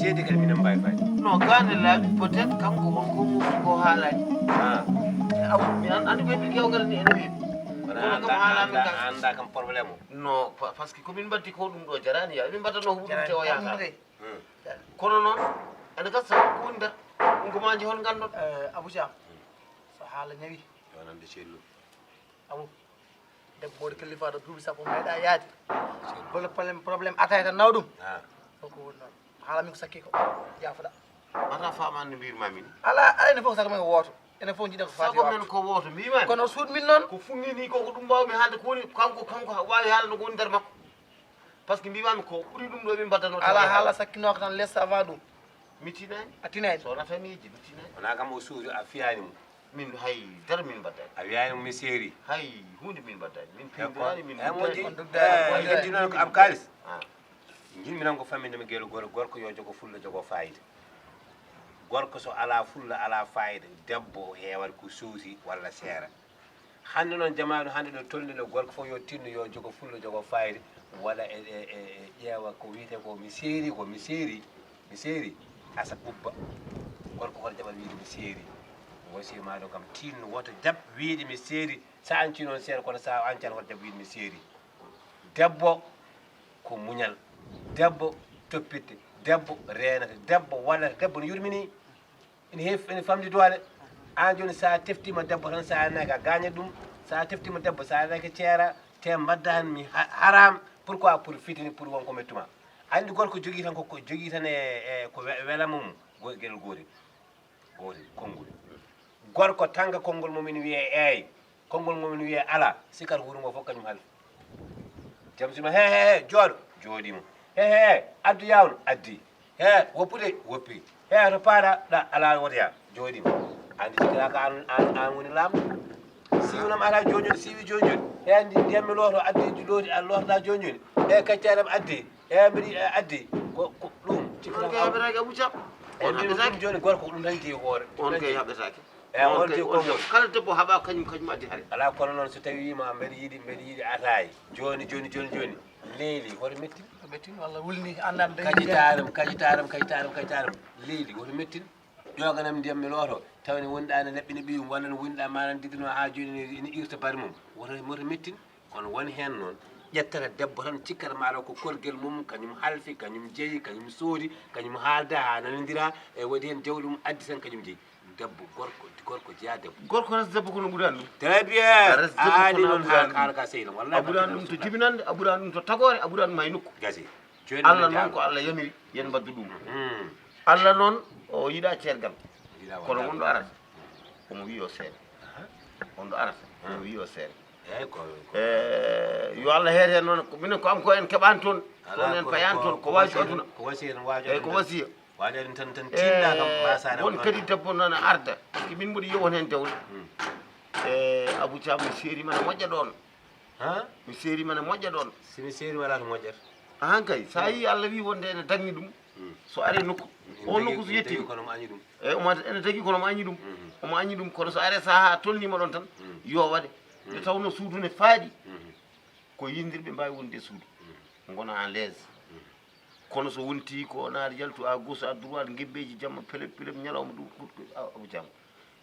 seedi kadi minen mbawi fayde non gane laaɓi peut être kanko wonko mofti ko haalani aw mi andi ɓeɓi kewgal ni ene weeɓi anda kam probléme o non par ce que komin mbaddi ko ɗum ɗo jarani ya min mbaddano ko ɗum te o yahata kono noon ene gasa ko woni nder ngomaji hol gandon Abou Thiam so haala ñawi yonande cellu Abou debbo woɗo kellifaɗo duuɓi sappo meeɗa yaade walla probléme atay tan naw ɗum koko woni noon haalami ko sakki ko jaafoɗa ata famande mbirmami ni ala ene fof sago men ko woto enen fof jiiɗen ko faati sago men ko woto mbimami kono suud min noon ko funni ni ko ɗum mbawmi haalde ko woni kanko wawi haalde ko woni nder makko par ce que mbimami ko ɓuuri ɗum ɗo min mbaddano ala haala sakkinoko tan less avant ɗum mi tinani a tinani so wonata miiji mi tinani wona kam o suudu a fiyani mo min hay dara min mbaddani a wiyani mo mi seeri hay hunde min mbaddani min pindirani min heddi noon ko am kalis jimminan ko famille mi gueɗo gorko yo jogo fulla jogo fayida gorko so ala fulla ala fayida debbo heewat ko suusi walla seera hande noon jamanu hande ɗo tolni ɗo gorko fof yo tinno yo jogo fulla jogo fayida waɗa e ƴeewa ko wiyete ko mi seeri asa ɓubba gorko hoto jaɓat wiide mi seeri wasima ɗo kam tinno woto jab wiide mi seeri sa anci noon seeɗa kono sa ancan hoto jab wiide mi seeri debbo ko muñal debbo toppitte debbo renata debbo wallata debbo no yurmini ene famdi doole an joni sa teftima debbo tan sa anaki a gañat ɗum sa teftima debbo sa anaki ceera te mbaddani mi haram pourquoi pour fitini pour wonko mettuma andi gorko jogui tan ko jogui tan ko welama mum gueɗel gotel konngol gorko tanga konngol momin wiye eey konngol momin wiye ala sikkat wuuro ngo fof kañum halfi jam sima he jooɗo jooɗimo he addu yawno addi he woppude woppi he to paaɗa ɗa ala wotoya jooɗimo andi sikiraka an woni laamɗo siwnam ala joni joni siwi joni joni e andi ndiyammi looto addi looti a lootoɗa joni joni e kaccaram addi e mbiɗi addi ko ɗum on kay haɓetake Abou Thiam on haɓetake joni gorko ko ɗum tan jeeyi hoore on kay haɓetake on jeeyi konngol kala debbo haɓa kañum addi haare ala kono noon so tawi wima mbeɗa yiiɗi ataye joni leyli woto mettin mettin walla wulni andande kajitaram leyli woto mettin ƴoganam ndiyam mi looto tawne wonɗa ne leɓɓini ɓiyum walla ne wonɗa manan diddino ha joni ene irta bari mum woto mettin kono woni hen noon ƴettata debbo tan cikkata maɗa ko kolguel mum kañum halfi kañum jeeyi kañum soodi kañum haalda ha nanodira e waɗi hen jawɗi mum addi tan kañum jeeyi debbo gorko jeeya debbo gorko res debbo kono ɓuurani ɗum très bien aani noon haalaka sehilom wallahi a ɓuurani ɗum to jibinande a ɓuurani ɗum to tagore a ɓuurani ɗum hay nokku gasi Allah noon ko Allah yamiri yen mbaddu ɗum Allah noon o yiiɗa ceergal kono wonɗo arata omo wi o seeɗa wonɗo arata omo wi o seeɗa yo Allah heete hen noon minen ko am ko en keɓani toon toon en payani toon ko waji aduna eyyi ko wasiya waɗen tan tinɗa kam masana won kadi debbo noon arda par ce que min mboɗi yowon hen jawle Abou Thiam mi seerima ne moƴƴa ɗon mi seerima ne moƴƴa ɗon simi seeri wala to moƴƴata han kay sa yi Allah wi wonde ene dagni ɗum so ari nokku o nokku so yetti kono mo añi ɗum eyyi ene tagui kono mo añi ɗum omo añi ɗum kono so ari saaha tolnima ɗon tan yo waɗe nde tawno suudu ne faaɗi ko yindirɓe mbawi wonde suudu gona en l'aise kono so wonti ko naata yaltu à gauche à droite gebbeji jamma pelep ñalawma ɗum Abou Thiam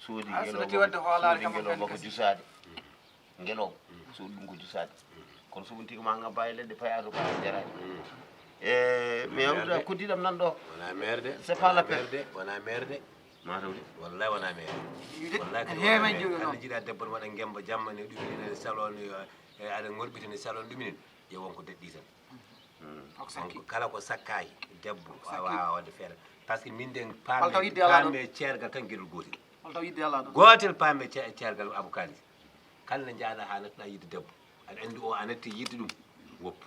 soodi ngelowma ko jusade ngelow soodi ɗum ko jusade kono so wonti ko ma ngabba e leɗɗe payato ko jarani mais awɗa koddiɗam nan ɗo wona maire de c'est pas la peine wona maire de matawde wallahi wona maire heemen juuɗo noon aɗa jiiɗa debbo ne waɗa gemba jamma ne ɗuminen e salon aɗa gorɓitene salon ɗuminen ƴewon ko deɗɗi tan kala ko sakkaki debbo wawa wadde feere par ce que min den paame ceergal tan gueɗol gotel paame ceergal Abou Kalis kala ne jaaɗa ha nattuɗa yidde debbo aɗa andi o a natti yidde ɗum woppu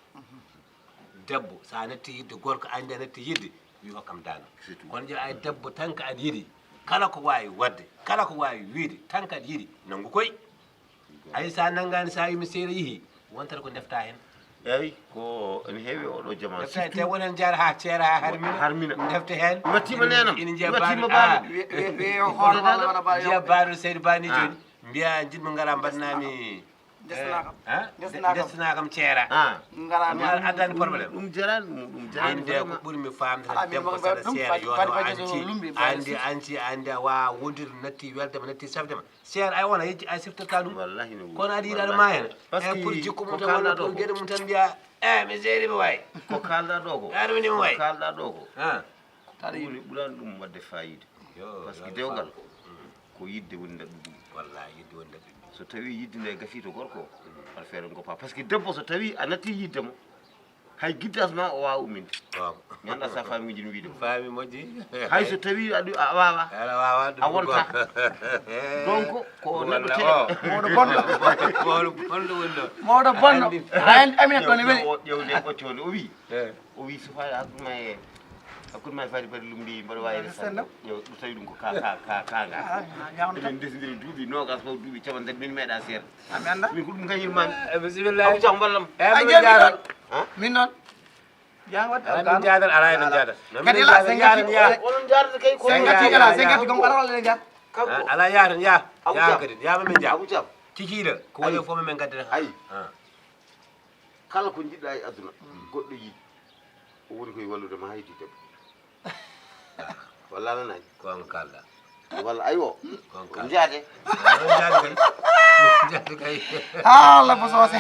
debbo sa natti yidde gorko andi a natti yidde wi hokkam dana kono jeeya ay debbo tan ko aɗa yiiɗi kala ko wawi wadde kala ko wawi wiide tan ko aɗa yiiɗi nanggu koye ay sa nanggani sa yimi seeɗa yeehi wontata ko defta hen eyyi ko ene heewi oɗo jama te wonen jaara ha ceera ha harmina defte hen wattima nenam ina jiya baɗo Seydou Bani joni mbiya jiɗmo gara mbaɗnami destina kam ceera ngarami addani probléme ɗum jarani ande ko ɓurmi famdata debbo saɗa seera yoto andi a wawa wondirde natti weldema natti safdema seera ay wona yejji a siftata ɗum wallahi no kono aɗa yiɗaɗa ma hen e pour jikku mum tan walla pour gueɗe mum tan mbiya mi seerima way ko kalɗa ɗo ko aɗa winima way kalɗa ɗo ko ɓurani ɗum wadde fayida par ce que dewgal ko yidde woni ndaɓɓi ɗum wallahi yidde woni ndaɓɓi so tawi yidde nde gafi to gorko aɗa feere goppa par ce que debbo so tawi a natti yidde mo hay guiddas ma o wawa umminde mi anda sa famiji no wiide faami moƴƴi hay so tawi a wawa aɗa wawa a wonta donc ko neɗɗo te mawɗo bonɗo mawɗo bonɗo woni ɗo mawɗo bonɗo amine ɗon weeli ƴewde ɓocci wonde o wi so fawi hakkude ma e fadi bari lumbi mbaɗa wawi resade ƴew ɗo tawi ɗum ko kaga eɗen desidiri duuɓi nogas fof duuɓi capantati min meeɗa seeɗa ami anda min ko ɗum kañirmami bisimilla Abou Thiam ballam min noon jaa waɗde min jadal ala eɗen jadal kadi ala sengati onon jarata kay ko sengati ala sengati gom ara walla eɗen jaa ala yaatan ya kadi yama min jaa Abou Thiam kikiɗa ko woni fof min gaddata ayi kala ko jiɗɗa e aduna goɗɗo yi o woni koye wallude ma haydi debbo walla ala nayi kon kalɗa walla aywo kon ɗum kalɗa jaade jaade kay Allah bo soose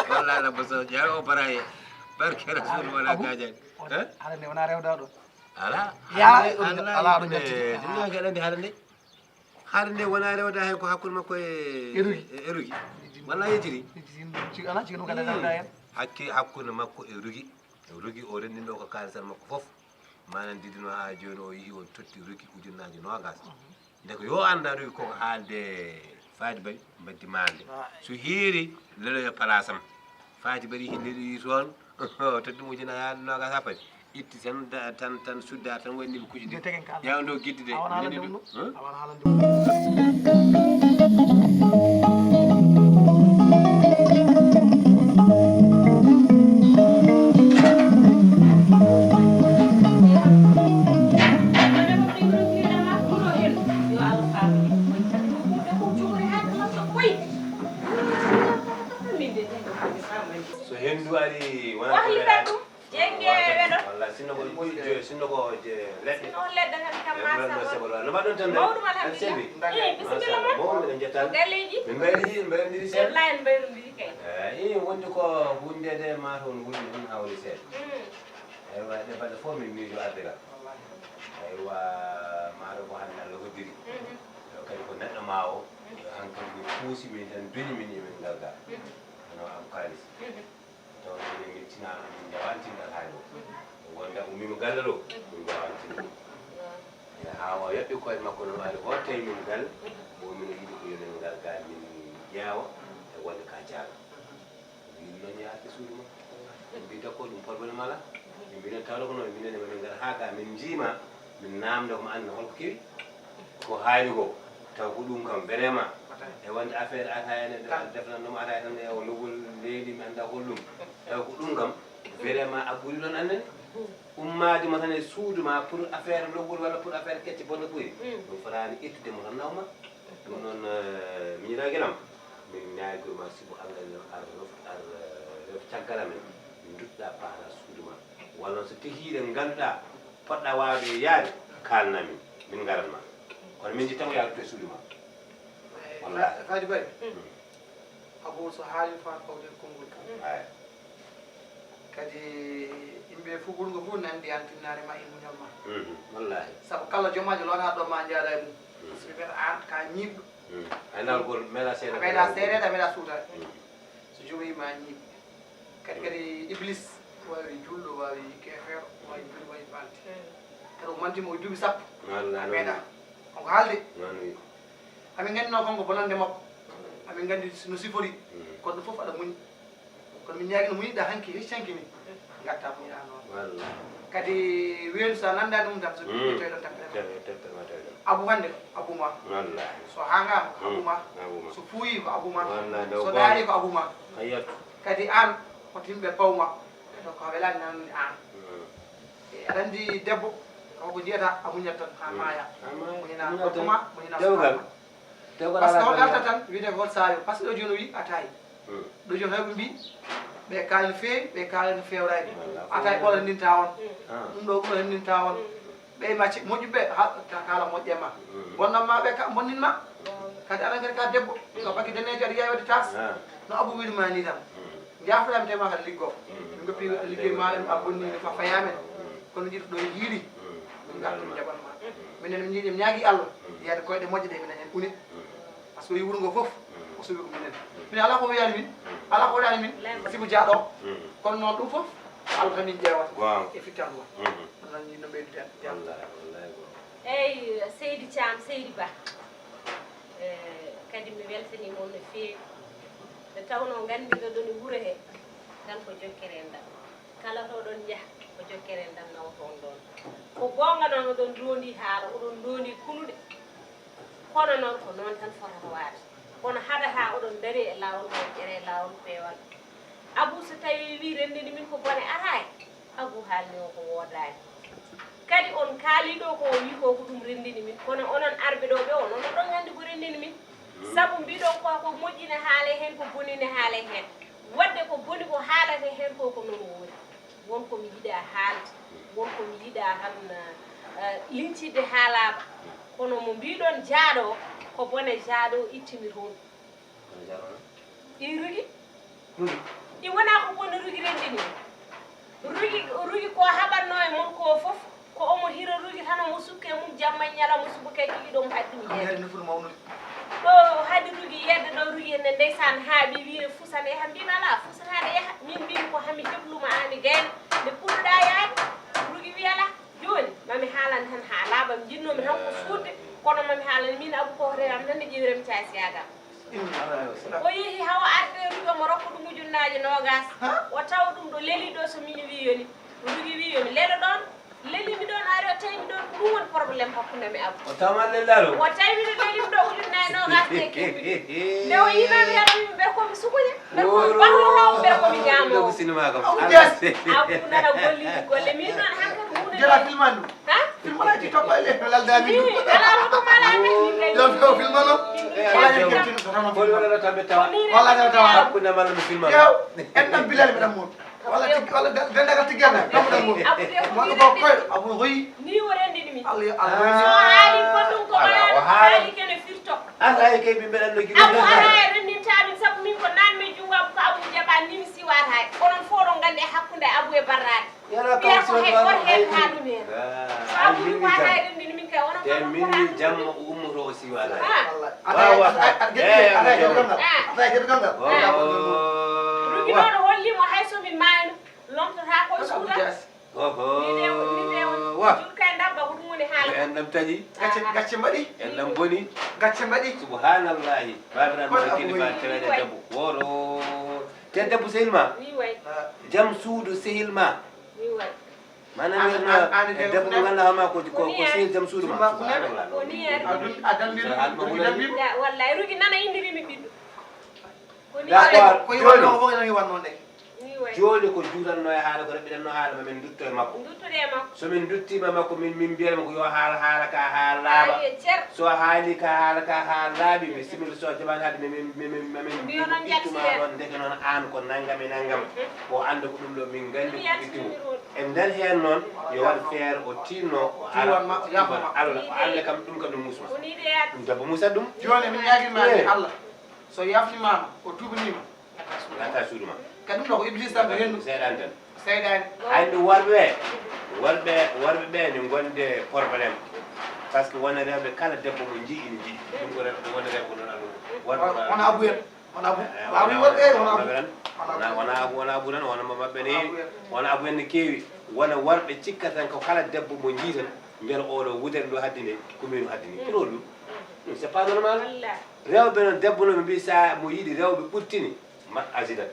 wallahi la boso jare o baraye barke rasul wala gajani ala nde wona rewda ɗo ala ala ɗo jetti dinna gaɗande haɗa nde wona rewda hen ko hakkude makko e rugi walla yejiri ala ciki ɗum kada rewda hen hakkude makko e rugi o renndino ko kalisal makko fof manan didino ha joni o yeehi o totti rugi ujunnaje nogas nde ko yo anda rugi koko haalde faati bari mbaddi mande so heeri leloyo place am faati bari hilliri toon totti mo ujuna yaade nogas ha pari itti tan sudda tan woni niɓe kuƴi ɗi yawdo guidde de nani ɗum awana haalande so hendu ari wahli ɓeɗɗu jenggeɓe ɗo walla sinno ko ɓoyi sinno ko leɗɗe non leɗɗe tan kam masaba no mbaɗɗon tan mawɗum alhamdulillah bisimilla ma mawɓe ɗen jettan galleji min mbayridi seeɗa wallahi en mbayrondiri kay i wondi ko hundede ma toon woni ɗum hawri seeɗa aywa ɗe mbaɗa fof min miijo arde ga aywa maɗo ko hannde allah hoddiri kadi ko neɗɗo ma o hankkadi ko puusi min tan duñi min emin ngalga no am kalis taw min tinama min jawantindal hayɗo wonda ummima galle ɗo min jawantinde ha o yoɓɓi koye makko no waali o tawi min galle o min yiɗi ko yonen ngal ga min ƴeewa e wonde ka jaaga min noon yaade suudu ma min mbi dakko ɗum probléme ala min mbino tawɗo ko noon minene min gara ha ga min jiima min namda komo anda holko kewi ko haali ko taw ko ɗum kam vraiment e wonde affaire ataya defnannoma ataya tan e o lowol leydi mi anda hollum taw ko ɗum kam vraiment a ɓuuri ɗon annene ummade mo tan e suudu ma pour affaire lowol walla pour affaire kecce bonno ɓuuri ɗum fotani ittude mo tan nawma ɗum noon miñiraguelam min ñaagirma sibo allah ar ref caggal amen dutɗa paata suudu ma walla so tehiɗe ganduɗa poɗɗa wawde yaade kalnamin min garatma kono min jittamo yaade to e suudu ma wallahi fadi bari Abou so haali fa fawde konngol kam kadi yimɓe fof ɓurgo fof nandi an tinnare ma e muñal ma wallahi sabu kala jomajo lota ɗo ma jaada e mum so wiyata an ka ñiɓɗo aynal gol meeɗa seeɗa a meeɗa seeɗede a meeɗa suutade so jogoyima ñiiɓ kadi iblis wawi julɗo wawi kefeero wawi juli wawi balde kadi o mantimo o duuɓi sappo a meeɗa onko haalde amin gandi noon konko bonande makko amin gandi no sifori kono fof aɗa muñi kono min ñaagui no muñiɗa hanki heccanki ni gatta muñiɗa noon kadi weedu sa nandani ɗum tan so ɗum tawi ɗon tampere Abou hande Abou ma so hangama ko Abou ma so fuuyi ko Abou ma so daari ko Abou ma kadi an hoto yimɓe pawma donc a welani nanni an aɗa andi debbo koko jiyata a muñat tan ha maaya muñina gottoma muñina soama par ce que on arta tan wiide ko hol saayo par ce que ɗo joni o wi a tayi ɗo joni heɓe mbi ɓe kaali no feewi ɓe kaali no fewrani ata e ɓola ndinta on ɗum ɗo ɓola ndinta on ɓe macce moƴƴuɓe kala moƴƴe ma bonnanma ɓe ka bonninma kadi aɗa kadi ka debbo ko bakki danejo aɗa yiya wadde tas no Abou wiɗuma ni tan jaframi tema kadi liggo min goppi ligguey ma ɗum a bonnini fa fayamen kono jiɗo ɗo yiiɗi ɗum gar ɗum jaɓanma minen min jiiɗi mi ñaagui Allah yiyade koyɗe moƴƴe ɗe minen hen ɓuuri par ce que o yi wuuro ngo foof o suuɓi ko minen min ala ko wiyani min ala ko waɗani min simo jaaɗo kono noon ɗum foof Allah tan min ƴewata e fittanma ɗum tan yinno ɓeydude eyyi Seydi Thiam Seydi Ba kadi mi weltanima on no feewi nde tawno gandiɗo ɗon e wuuro he tan ko jokkere ndam kala to ɗon jaaha ko jokkere ndam nawaton ɗon ko gonga noon oɗon dondi haala oɗon dondi kunude kono noon ko noon tan fotata waade kono haɗa ha oɗon daari e lawol moƴƴere e lawol peewal Abou so tawi wi rendini min ko bone arayi Abou haalni o ko woodani kadi on kaaliɗo ko wi ko ko ɗum rendini min kono onon arɓe ɗo ɓe onon oɗon gandi ko rendini min saabu mbiɗon ko moƴƴine haale hen ko bonine haale hen wadde ko boni ko haalate hen ko noon woni wonko mi yiɗa haalde wonko mi yiɗa tan lincide haalaɓa kono mo mbiɗon jaaɗo ko bone jaaɗo ittimi toon ɗi rugi ɗi wona ko bone rugi rendini rugi ko haɓanno e mon ko foof ko omo hira rugi tan omo sukke mum jamma ñala mo suba kay ɗiɗi ɗom haddimi yeede ɗo haadi rugi yedde ɗo rugi ene ndeysan haaɓi wiire fusane yaha mbimi ala fusanade yaha min mbimi ko hami hebluma ani gayna nde puɗɗoɗa yaade rugi wi ala joni mami haalan tan ha laaɓa mi jinnomi tan ko suudde kono mami haalani min Abou ko rewam tan nde ƴewirami casiyagam o yeehi hawa arde rugi omo rokka ɗum ujunnaje nogas o tawa ɗum ɗo leeli ɗo so min wiyoni rugi wiyomi leelo ɗon lelimi ɗon ari o tawimi ɗon ko ɗum woni probléme hakkude mi Abou o tawma lellaro o tawimi lelimi ɗo ujunnaje nogas te kebbi nde o yinomi hen o wimi ɓeɗa komi sukude ɓeɗa komi bahlotomo ɓeɗa komi ñamowo Abou nana golliji golle min noon hankkadi hunde jela filmani ɗum filmanaji toppa e leɗɗo laldami ala ɗum alami yo filmano hakkude malla mi filma en ɗam bilal mbiɗan moon walla dendagal tiggana ɗamɗan moon wonɗo ko koyɗo Abou hoyi ni o rendini min Allah so haali ko ɗum ko haali kene firto ala kay ɓe mbeɗanno giɗo Abou ala e rendintamin saabu min ko nanmi e jungo Abou ko Abou jaɓani nimi siwat hay onon fo ɗon gandi e hakkude Abou e barrade ɓiya ko hay goto heɓta ɗum hen so Abou ɗum wata e rendini min kay onon te min wi jamma o ummoto o siwat hay rugi noɗo hollimo hay somi mayno lomtota koye suuda jurka e dabba ko ɗum woni haala en ɗam taƴi gacce mbaɗi en ɗam boni gacce mbaɗi subhanallahi babiran ma kilifa tewede debbo woto te debbo sehil ma ni way jam suudu sehil ma ni way manam wiyatno debbo mo ganduɗa hama ko sehil jam suudu ma ko ni yari a wallahi rugi nana indirimi ɓiɗɗo ko ni d'accord ko yiwanno ko ene yiwanno nde ni way joni ko juuranno e haala ko reɓiɗanno haala mamin dutto e makko duttude e makko somin duttima makko min mbiyatma ko yo haala ka haala laaɓa e cer so haali ka haala laaɓi mi simila so jaɓani haalde min ittuma ɗon ndeke noon an ko naggam e naggam o anda ko ɗum ɗo min gandi ko ittimo e nder hen noon yo waɗ feere o tinno o Allah kam ɗum kam ɗum musma ko ni de yaat ɗum debbo musat ɗum joni min ñaguirmani Allah so yaftimama o tubanima gata suudu ma kadi ɗum ɗo ko iblis tan ko hendu seeɗan tan seydani andi worɓe ɓe ne gonde probléme par ce que wona rewɓe kala debbo mo jii ine jiɗi ɗum ko rewɓe wona rewɓe ko noon wona Abou en wona Abou worɓe wona Abou tan wona maɓɓe ne heewi wona Abou en ne keewi wona worɓe cikka tan ko kala debbo mo jii tan mbiyata oɗo wudere ndo haddine commune haddini pour ɗum c' est pas normal rewɓe noon debbo no ɓe mbi sa mo yiiɗi rewɓe ɓurtini ma asidat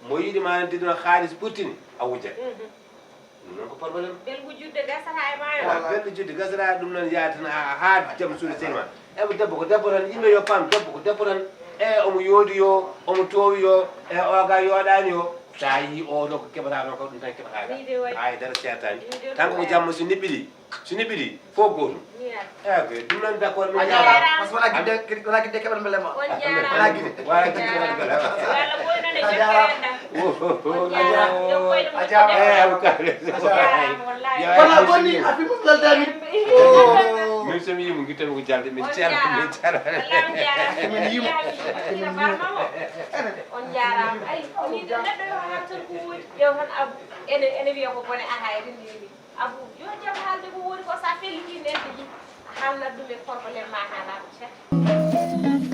mo yiiɗi ma diɗon haalis ɓurtini a wujjat ɗum noon ko probléme belgu judde gasata e maayo belɗo judde gasata ɗum noon yaha tan ha jam suudu seni ma eɓe debbo ko debbo tan yimɓe yo pam debbo ko debbo tan e omo yoodi yo omo toowi yo e oga yooɗani yo sa yi o ɗo ko keɓatano ko ɗum tan Wiide waɗi. keɓata ay dara ceertani Wiide ɗum tan ko waɗi. jamma so neɓɓiɗi fof gotum Miyata. ok ɗum noon d' accord a jarama par ce que wona guide keɓal mbelema On wona jarama. guide wala Walla boynone jokkere ndam. On jarama. Yo koyɗe mo kono bonni a fi mum daldami min somi yimo guittami ko jalde min ceerno min on jarama ay ni neɗɗo yo haal tan ko woodi ƴew tan Abou ene wiya ko bone aha eɗen ndini Abou yo jaam haalde ko woodi ko sa felliti neɗɗo ji haalnat ɗum e probléme ma haalaɗo ceerno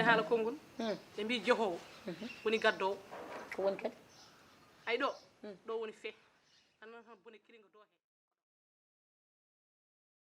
haala konngol ɓe mbi jehowo woni gaddowo ko woni kadi ay ɗo woni fe tan bone